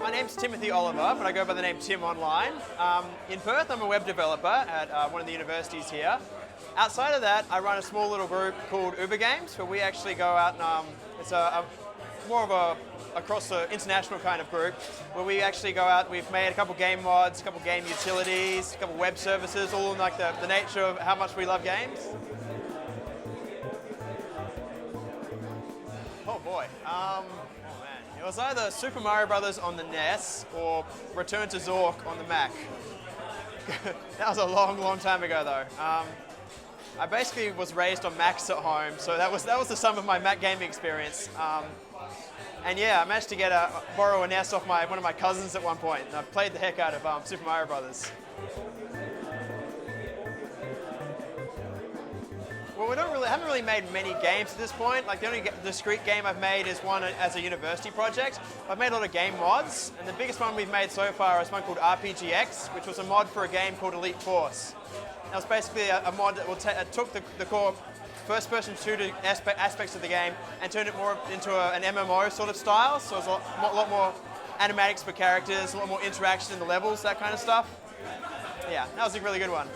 My name's Timothy Oliver, but I go by the name Tim online. In Perth, I'm a web developer at one of the universities here. Outside of that, I run a small little group called Uber Games, where we actually go out and it's more of a across the international kind of group, where we actually go out. We've made a couple game mods, a couple game utilities, a couple web services, all in like the nature of how much we love games. Oh boy. Oh man. It was either Super Mario Brothers on the NES or Return to Zork on the Mac. That was a long, long time ago though. I basically was raised on Macs at home, so that was the sum of my Mac gaming experience. And yeah, I managed to borrow a NES off one of my cousins at one point, and I played the heck out of Super Mario Brothers. Well, haven't really made many games at this point. Like the only discrete game I've made is one as a university project. I've made a lot of game mods, and the biggest one we've made so far is one called RPGX, which was a mod for a game called Elite Force. That was basically a mod that took the core first-person shooter aspects of the game and turned it more into an MMO sort of style. So it's a lot more animatics for characters, a lot more interaction in the levels, that kind of stuff. Yeah, that was a really good one.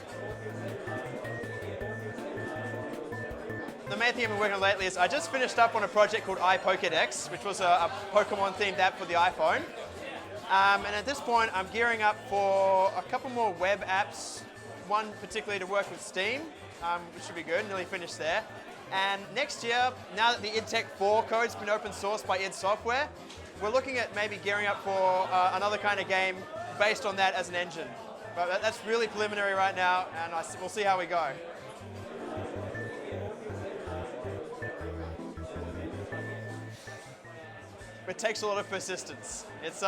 The main thing I've been working on lately is I just finished up on a project called iPokédex, which was a Pokemon-themed app for the iPhone. And at this point, I'm gearing up for a couple more web apps, one particularly to work with Steam, which should be good, nearly finished there. And next year, now that the idTech 4 code's been open sourced by id Software, we're looking at maybe gearing up for another kind of game based on that as an engine. But that's really preliminary right now, and we'll see how we go. It takes a lot of persistence. It's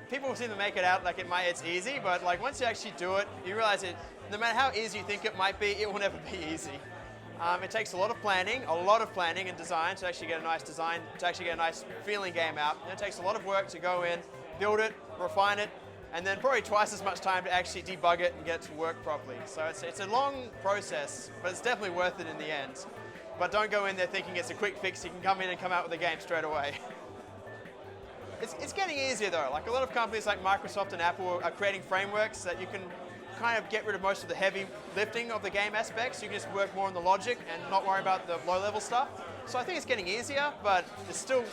people seem to make it out like it's easy, but like once you actually do it, you realize no matter how easy you think it might be, it will never be easy. It takes a lot of planning and design to actually get a nice feeling game out. And it takes a lot of work to go in, build it, refine it, and then probably twice as much time to actually debug it and get it to work properly. So it's a long process, but it's definitely worth it in the end. But don't go in there thinking it's a quick fix, you can come in and come out with a game straight away. It's getting easier though. Like a lot of companies like Microsoft and Apple are creating frameworks that you can kind of get rid of most of the heavy lifting of the game aspects. You can just work more on the logic and not worry about the low-level stuff. So I think it's getting easier, but it's still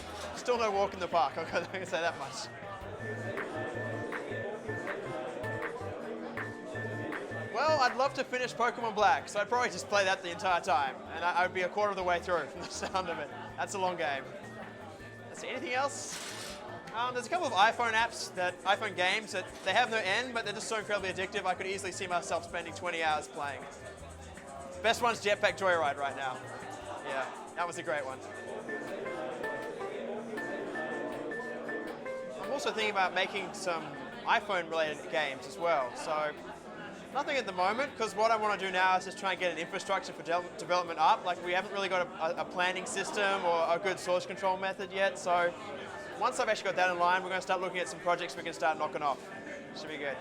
no walk in the park. I'm going to say that much. Well, I'd love to finish Pokemon Black, so I'd probably just play that the entire time, and I'd be a quarter of the way through from the sound of it. That's a long game. Let's see, anything else? There's a couple of iPhone games that they have no end, but they're just so incredibly addictive. I could easily see myself spending 20 hours playing. Best one's Jetpack Joyride right now. Yeah, that was a great one. I'm also thinking about making some iPhone-related games as well. So nothing at the moment, because what I want to do now is just try and get an infrastructure for development up. Like we haven't really got a planning system or a good source control method yet. So once I've actually got that in line, we're going to start looking at some projects we can start knocking off. Should be good.